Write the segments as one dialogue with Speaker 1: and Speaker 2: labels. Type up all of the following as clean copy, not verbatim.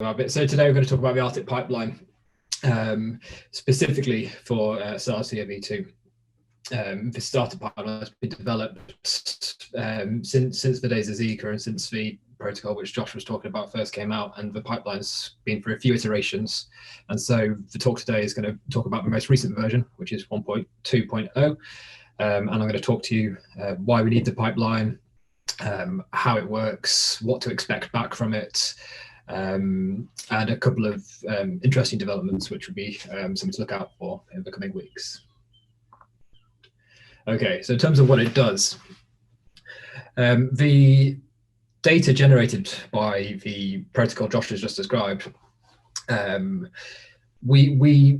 Speaker 1: So today we're going to talk about the ARTIC pipeline, specifically for SARS-CoV-2. This ARTIC pipeline has been developed since the days of Zika and since the protocol which Josh was talking about first came out, and the pipeline's been through a few iterations. And so the talk today is going to talk about the most recent version, which is 1.2.0. And I'm going to talk to you why we need the pipeline, how it works, what to expect back from it, and a couple of interesting developments which would be something to look out for in the coming weeks. Okay, so in terms of what it does, the data generated by the protocol Josh has just described, we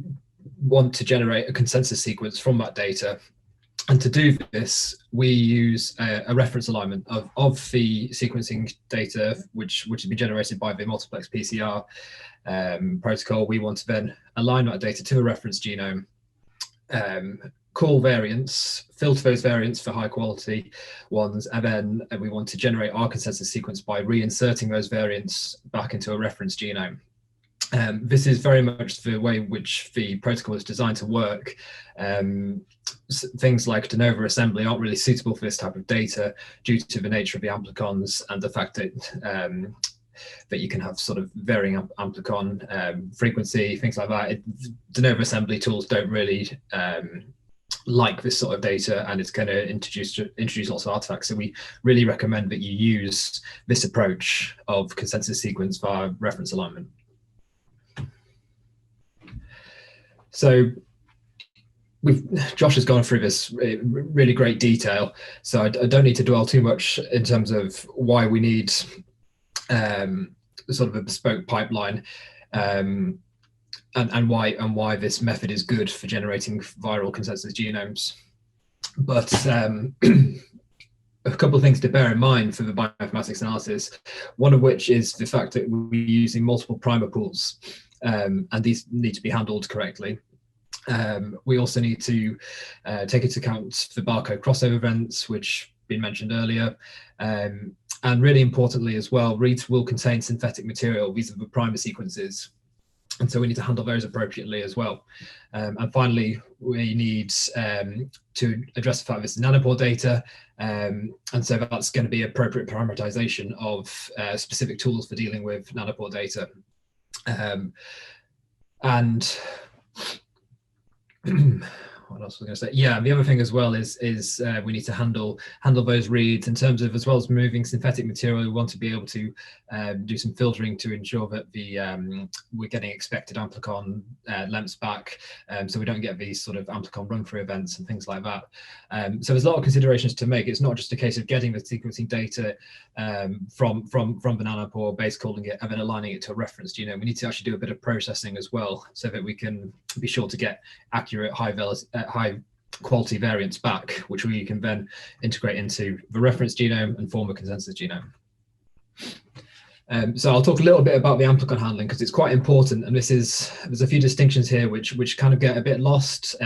Speaker 1: want to generate a consensus sequence from that data. And to do this, we use a reference alignment of the sequencing data, which has been generated by the multiplex PCR protocol. We want to then align that data to a reference genome, call variants, filter those variants for high quality ones, and then we want to generate our consensus sequence by reinserting those variants back into a reference genome. This is very much the way which the protocol is designed to work. Things like de novo assembly aren't really suitable for this type of data due to the nature of the amplicons and the fact that that you can have sort of varying amplicon frequency, things like that. De novo assembly tools don't really like this sort of data, and it's going to introduce lots of artifacts. So we really recommend that you use this approach of consensus sequence via reference alignment. So Josh has gone through this really great detail, so I don't need to dwell too much in terms of why we need sort of a bespoke pipeline, and why this method is good for generating viral consensus genomes. But a couple of things to bear in mind for the bioinformatics analysis, one of which is the fact that we're using multiple primer pools, and these need to be handled correctly. We also need to take into account the barcode crossover events, which have been mentioned earlier. And really importantly as well, reads will contain synthetic material. These are the primer sequences. And so we need to handle those appropriately as well. And finally, we need to address the fact this is Nanopore data. And so that's going to be appropriate parameterization of specific tools for dealing with Nanopore data. And what else was I going to say? Yeah, the other thing as well is we need to handle those reads in terms of, as well as moving synthetic material, we want to be able to do some filtering to ensure that we're getting expected amplicon lengths back, so we don't get these sort of amplicon run-through events and things like that. So there's a lot of considerations to make. It's not just a case of getting the sequencing data from the Nanopore, base calling it, and then aligning it to a reference genome. We need to actually do a bit of processing as well, so that we can be sure to get accurate high quality variants back, which we can then integrate into the reference genome and form a consensus genome. So I'll talk a little bit about the amplicon handling, because it's quite important, and there's a few distinctions here which kind of get a bit lost,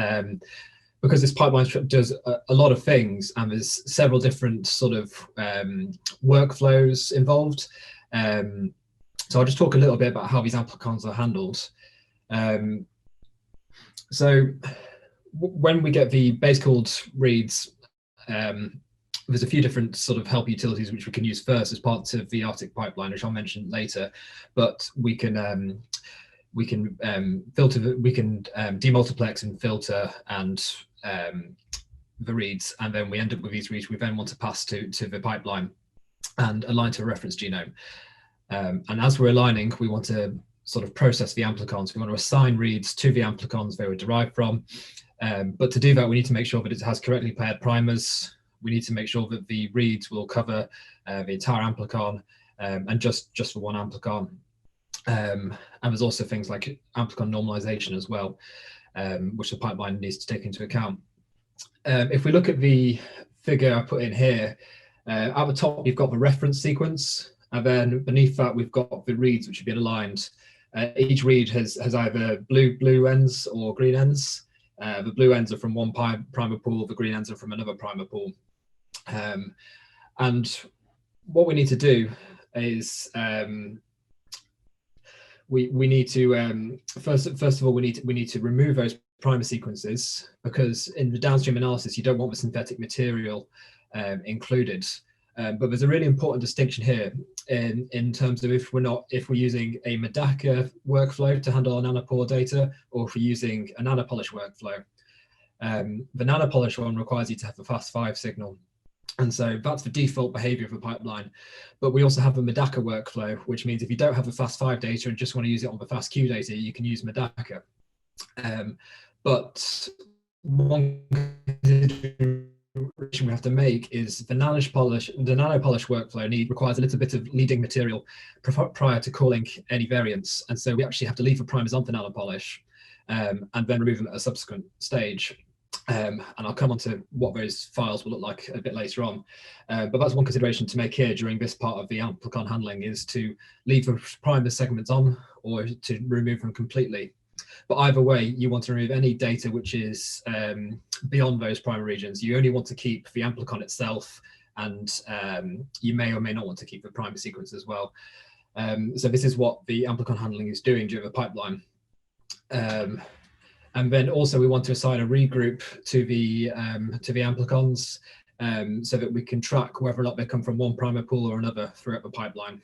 Speaker 1: because this pipeline does a lot of things, and there's several different sort of workflows involved. So I'll just talk a little bit about how these amplicons are handled. So when we get the base called reads, there's a few different sort of help utilities which we can use first as part of the ARTIC pipeline, which I'll mention later. But we can filter, we can demultiplex and filter and the reads, and then we end up with these reads we then want to pass to the pipeline and align to a reference genome. And as we're aligning, we want to sort of process the amplicons. We want to assign reads to the amplicons they were derived from. But to do that, we need to make sure that it has correctly paired primers. We need to make sure that the reads will cover the entire amplicon, and just for one amplicon. And there's also things like amplicon normalization as well, which the pipeline needs to take into account. If we look at the figure I put in here, at the top you've got the reference sequence, and then beneath that we've got the reads which have been aligned. Each read has either blue ends or green ends. The blue ends are from one primer pool, the green ends are from another primer pool. And what we need to do is we need to first of all we need to remove those primer sequences, because in the downstream analysis you don't want the synthetic material included. But there's a really important distinction here in terms of if we're using a Medaka workflow to handle our nanopore data, or if we're using a nanopolish workflow. The nanopolish one requires you to have a FAST5 signal, and so that's the default behavior of a pipeline. But we also have a Medaka workflow, which means if you don't have the FAST5 data and just want to use it on the FASTQ data, you can use Medaka. But one we have to make is the nanopolish workflow requires a little bit of leading material prior to calling any variants, and so we actually have to leave the primers on for nanopolish and then remove them at a subsequent stage. And I'll come on to what those files will look like a bit later on. But that's one consideration to make here during this part of the Amplicon handling, is to leave the primer segments on or to remove them completely. But either way, you want to remove any data which is beyond those primer regions. You only want to keep the Amplicon itself, and you may or may not want to keep the primer sequence as well. So this is what the Amplicon handling is doing during the pipeline. And then also we want to assign a regroup to the Amplicons so that we can track whether or not they come from one primer pool or another throughout the pipeline.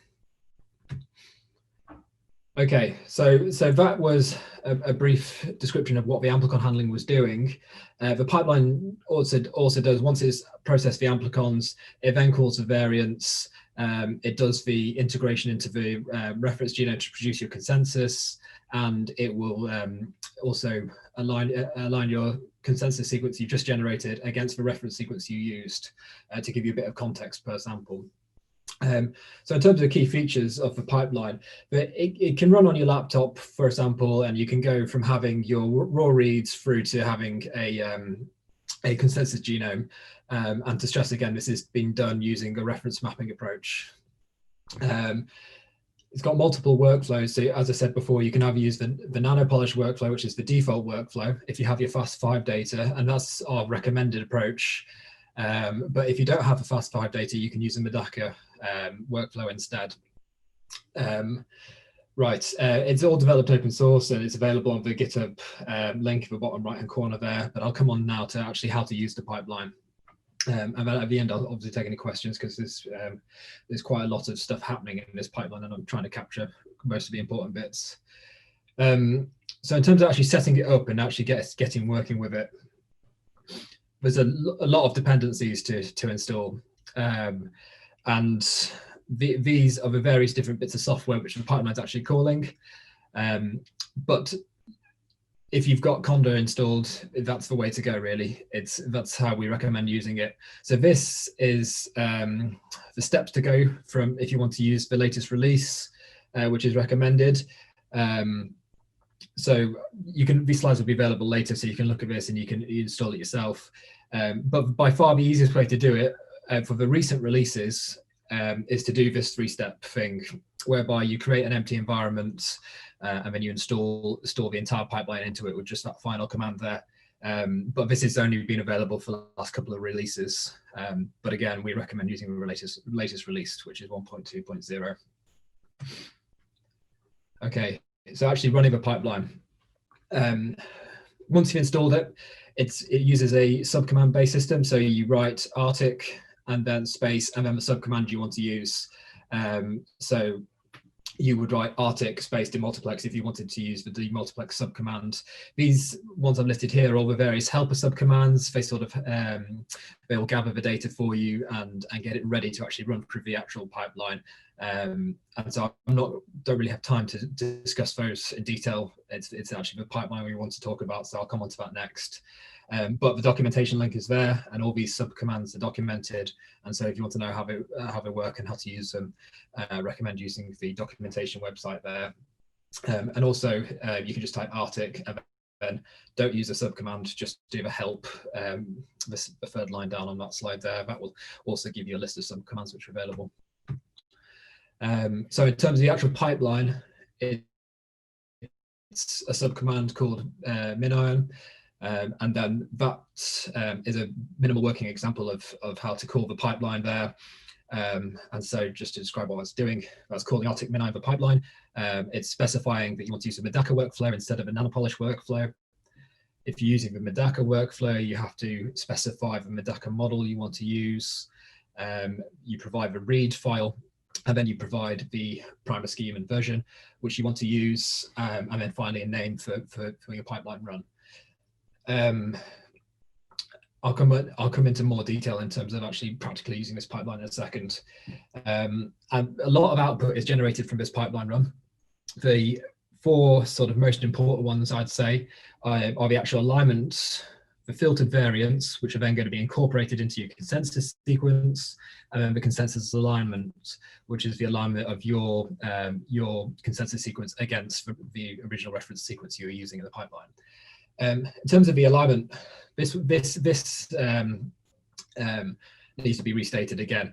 Speaker 1: Okay, so that was a brief description of what the Amplicon handling was doing. The pipeline also does, once it's processed the Amplicons, it then calls the variants. It does the integration into the reference genome to produce your consensus, and it will also align your consensus sequence you just generated against the reference sequence you used to give you a bit of context per sample. So in terms of the key features of the pipeline, it can run on your laptop, for example, and you can go from having your raw reads through to having a consensus genome. And to stress again, this is being done using a reference mapping approach. It's got multiple workflows. So as I said before, you can either use the nanopolish workflow, which is the default workflow, if you have your FAST5 data, and that's our recommended approach. But if you don't have the FAST5 data, you can use a Medaka workflow instead. It's all developed open source and it's available on the GitHub link at the bottom right hand corner there, but I'll come on now to actually how to use the pipeline. And then at the end, I'll obviously take any questions, because there's quite a lot of stuff happening in this pipeline and I'm trying to capture most of the important bits. So in terms of actually setting it up and actually getting working with it, there's a lot of dependencies to install. And these are the various different bits of software which the pipeline's actually calling. But if you've got Conda installed, that's the way to go, really. That's how we recommend using it. So this is the steps to go from if you want to use the latest release, which is recommended. So these slides will be available later, so you can look at this and you can install it yourself. But by far the easiest way to do it for the recent releases is to do this three-step thing, whereby you create an empty environment and then you store the entire pipeline into it with just that final command there. But this has only been available for the last couple of releases. But again, we recommend using the latest release, which is 1.2.0. Okay, so actually running the pipeline. Once you've installed it, it uses a subcommand based system. So you write ARTIC and then space and then the subcommand you want to use. So you would write ARTIC space demultiplex if you wanted to use the demultiplex subcommand. These ones I've listed here are all the various helper subcommands. They sort of they will gather the data for you and get it ready to actually run through the actual pipeline. And so don't really have time to discuss those in detail. It's actually the pipeline we want to talk about, so I'll come on to that next. But the documentation link is there, and all these subcommands are documented. And so if you want to know how they work and how to use them, I recommend using the documentation website there. And also, you can just type ARTIC and then don't use a subcommand, just do the help, the third line down on that slide there. That will also give you a list of subcommands which are available. So in terms of the actual pipeline, it's a subcommand called minion. And then that is a minimal working example of how to call the pipeline there. And so just to describe what I was doing, I was calling ARTIC-min over pipeline. It's specifying that you want to use a Medaka workflow instead of a Nanopolish workflow. If you're using the Medaka workflow, you have to specify the Medaka model you want to use. You provide the read file, and then you provide the primer scheme and version, which you want to use, and then finally a name for your pipeline run. I'll come into more detail in terms of actually practically using this pipeline in a second. And a lot of output is generated from this pipeline run. The four sort of most important ones, I'd say, are the actual alignment, the filtered variants, which are then going to be incorporated into your consensus sequence, and then the consensus alignment, which is the alignment of your consensus sequence against the original reference sequence you were using in the pipeline. In terms of the alignment, this needs to be restated again.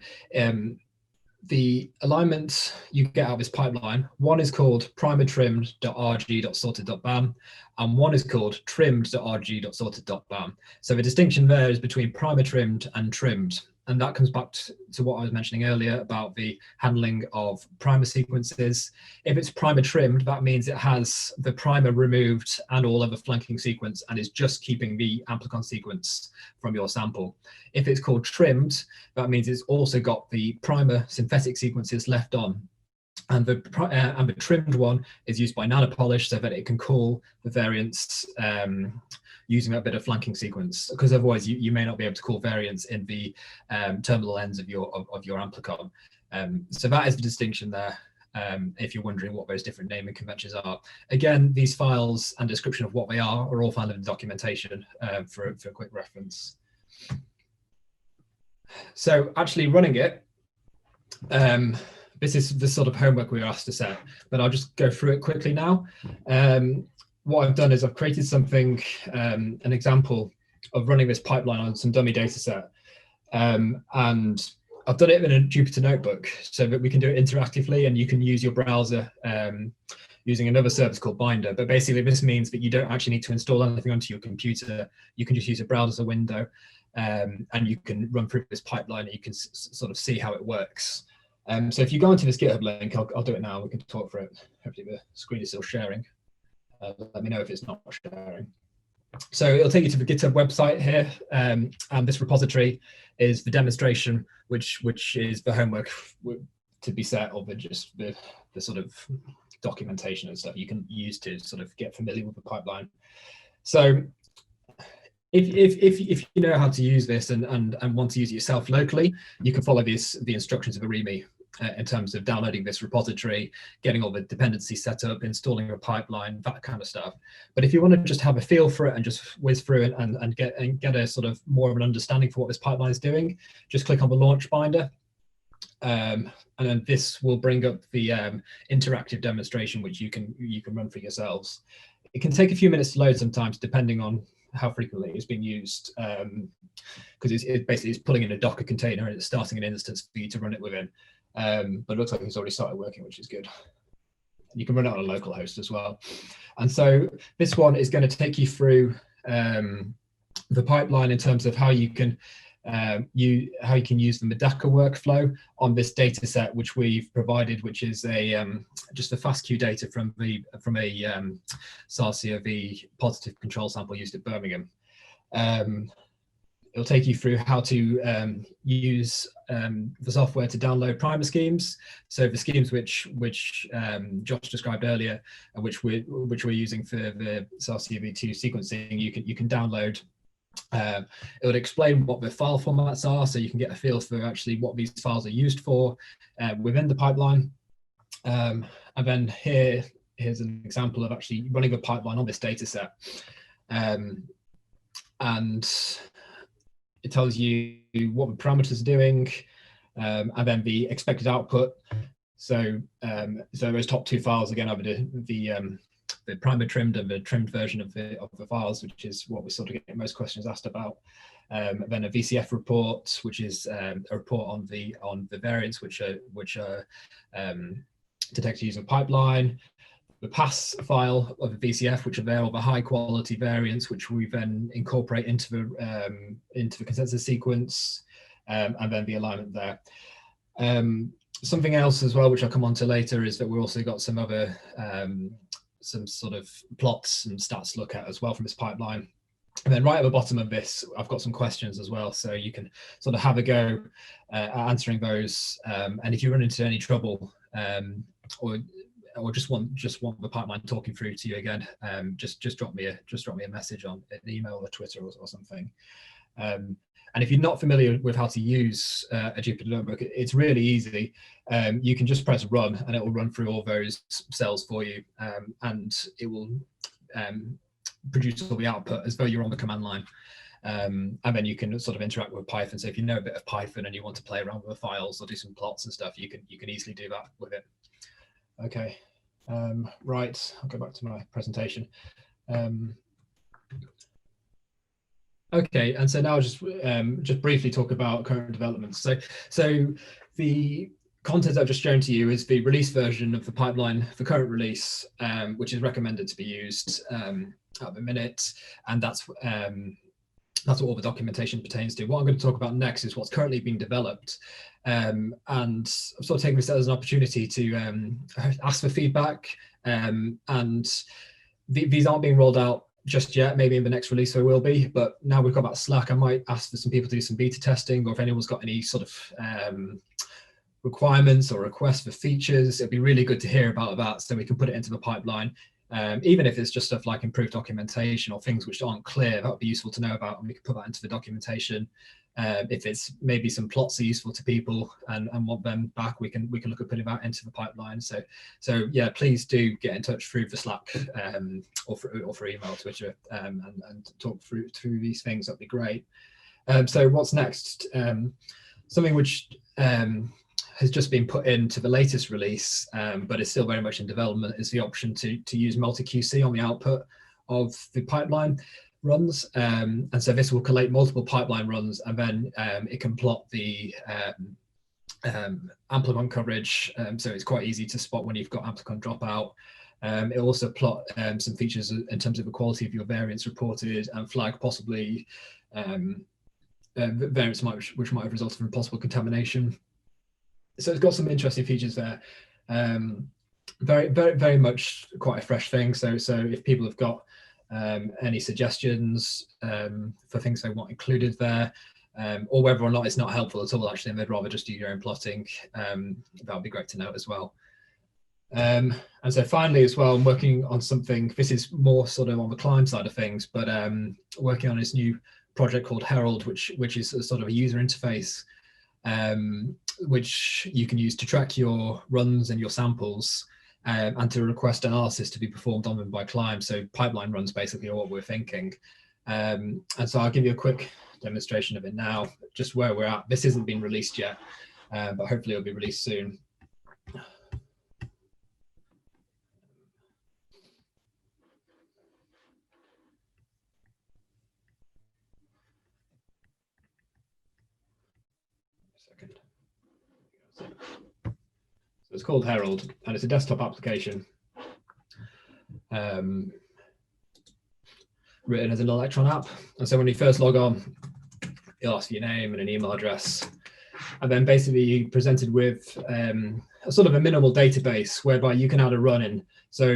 Speaker 1: The alignment you get out of this pipeline, one is called primer-trimmed.rg.sorted.bam, and one is called trimmed.rg.sorted.bam. So the distinction there is between primer-trimmed and trimmed. And that comes back to what I was mentioning earlier about the handling of primer sequences. If it's primer trimmed, that means it has the primer removed and all of the flanking sequence and is just keeping the Amplicon sequence from your sample. If it's called trimmed, that means it's also got the primer synthetic sequences left on. And the trimmed one is used by Nanopolish so that it can call the variants using that bit of flanking sequence, because otherwise you may not be able to call variants in the terminal ends of your Amplicon. So that is the distinction there, if you're wondering what those different naming conventions are. Again, these files and description of what they are all found in the documentation for a quick reference. So actually running it, this is the sort of homework we were asked to set, but I'll just go through it quickly now. What I've done is I've created something, an example of running this pipeline on some dummy data set. And I've done it in a Jupyter notebook so that we can do it interactively, and you can use your browser using another service called Binder. But basically this means that you don't actually need to install anything onto your computer. You can just use a browser window and you can run through this pipeline and you can sort of see how it works. So if you go into this GitHub link, I'll do it now. We can talk through it. Hopefully the screen is still sharing. Let me know if it's not sharing. So it'll take you to the GitHub website here, and this repository is the demonstration, which is the homework to be set, or just the sort of documentation and stuff you can use to sort of get familiar with the pipeline. So if you know how to use this and want to use it yourself locally, you can follow the instructions of a README in terms of downloading this repository, getting all the dependencies set up, installing a pipeline, that kind of stuff. But if you want to just have a feel for it and just whiz through it and get a sort of more of an understanding for what this pipeline is doing, just click on the launch binder. And then this will bring up the interactive demonstration, which you can run for yourselves. It can take a few minutes to load sometimes, depending on how frequently it's being used, because it basically is pulling in a Docker container and it's starting an instance for you to run it within. But it looks like it's already started working, which is good. You can run it on a local host as well. And so this one is going to take you through the pipeline in terms of how you can use the Medaka workflow on this data set which we've provided, which is just the FASTQ data from a SARS-CoV positive control sample used at Birmingham. It'll take you through how to use the software to download primer schemes. So the schemes which Josh described earlier, and which we're using for the SARS-CoV-2 sequencing, you can download. It would explain what the file formats are, so you can get a feel for actually what these files are used for within the pipeline. And then here's an example of actually running a pipeline on this data set. And it tells you what the parameters are doing, and then the expected output. So those top two files again are the primer trimmed and the trimmed version of the files, which is what we sort of get most questions asked about. Then a VCF report, which is a report on the variants which are detected using a pipeline. The pass file of the VCF, which are there, all the high quality variants, which we then incorporate into the consensus sequence, and then the alignment there. Something else as well, which I'll come on to later, is that we've also got some other some sort of plots and stats to look at as well from this pipeline. And then right at the bottom of this, I've got some questions as well, so you can sort of have a go at answering those. And if you run into any trouble or just want the pipeline talking through to you again, just drop me a message on an email or Twitter or something. And if you're not familiar with how to use a Jupyter Notebook, it's really easy. You can just press run and it will run through all those cells for you, and it will produce all the output as though you're on the command line. And then you can sort of interact with Python. So if you know a bit of Python and you want to play around with the files or do some plots and stuff, you can easily do that with it. Okay, right, I'll go back to my presentation. Okay, and so now just briefly talk about current developments. So the content I've just shown to you is the release version of the pipeline for current release, which is recommended to be used at the minute, and that's what all the documentation pertains to. What I'm going to talk about next is what's currently being developed, and I'm sort of taking this as an opportunity to ask for feedback, and these aren't being rolled out just yet. Maybe in the next release there will be, but now we've got that Slack, I might ask for some people to do some beta testing, or if anyone's got any sort of requirements or requests for features, it'd be really good to hear about that so we can put it into the pipeline. Even if it's just stuff like improved documentation or things which aren't clear, that would be useful to know about, and we can put that into the documentation. If it's maybe some plots are useful to people and want them back, we can look at putting that into the pipeline. So yeah, please do get in touch through the Slack or for email, Twitter, and talk through these things. That'd be great. So what's next? Something which has just been put into the latest release, but is still very much in development, is the option to use MultiQC on the output of the pipeline runs. And so this will collate multiple pipeline runs, and then it can plot the Amplicon coverage. So it's quite easy to spot when you've got Amplicon dropout. It'll also plot some features in terms of the quality of your variants reported, and flag possibly variants which might have resulted from possible contamination. So it's got some interesting features there. Very much quite a fresh thing. So if people have got any suggestions for things they want included there, or whether or not it's not helpful at all, actually, and they'd rather just do your own plotting, that would be great to know as well. And so finally as well, I'm working on something, this is more sort of on the CLIMB side of things, but working on this new project called Herald, which is a sort of a user interface which you can use to track your runs and your samples, and to request analysis to be performed on them by CLIMB. So pipeline runs basically are what we're thinking. And so I'll give you a quick demonstration of it now, just where we're at. This hasn't been released yet, but hopefully it'll be released soon. So it's called Herald, and it's a desktop application written as an Electron app. And so when you first log on, it'll ask for your name and an email address, and then basically you're presented with a sort of a minimal database whereby you can add a run in. So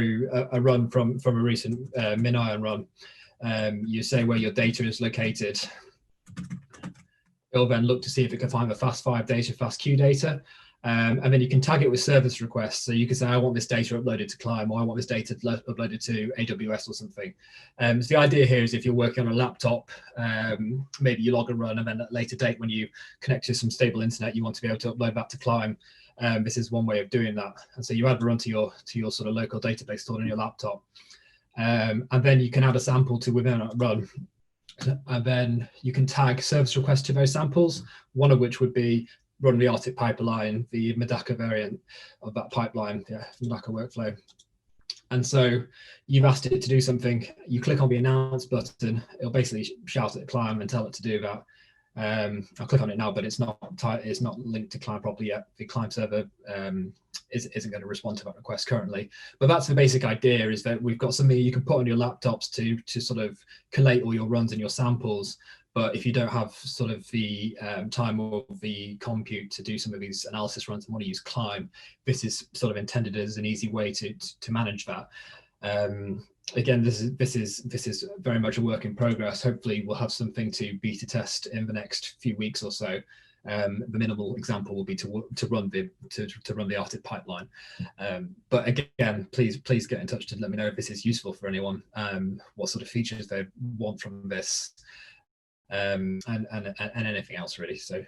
Speaker 1: a run from a recent MinION run. You say where your data is located. It'll then look to see if it can find the FAST5 data, FASTQ data, and then you can tag it with service requests. So you can say, I want this data uploaded to CLIMB, or I want this data uploaded to AWS or something. So the idea here is if you're working on a laptop, maybe you log a run, and then at a later date when you connect to some stable internet, you want to be able to upload that to CLIMB. This is one way of doing that. And so you add the run to your sort of local database stored on your laptop, and then you can add a sample to within that run. And then you can tag service requests to those samples, one of which would be run the ARTIC pipeline, the Medaka variant of that pipeline, the Medaka workflow. And so you've asked it to do something, you click on the announce button, it'll basically shout at CLIMB and tell it to do that. I'll click on it now, but it's not linked to CLIMB properly yet. The CLIMB server isn't going to respond to that request currently. But that's the basic idea, is that we've got something you can put on your laptops to sort of collate all your runs and your samples, But if you don't have sort of the time or the compute to do some of these analysis runs and want to use CLIMB, this is sort of intended as an easy way to manage that. Again, this is very much a work in progress. Hopefully, we'll have something to beta test in the next few weeks or so. The minimal example will be to run the ARTIC pipeline. But again, please get in touch to let me know if this is useful for anyone, what sort of features they want from this, and anything else really. So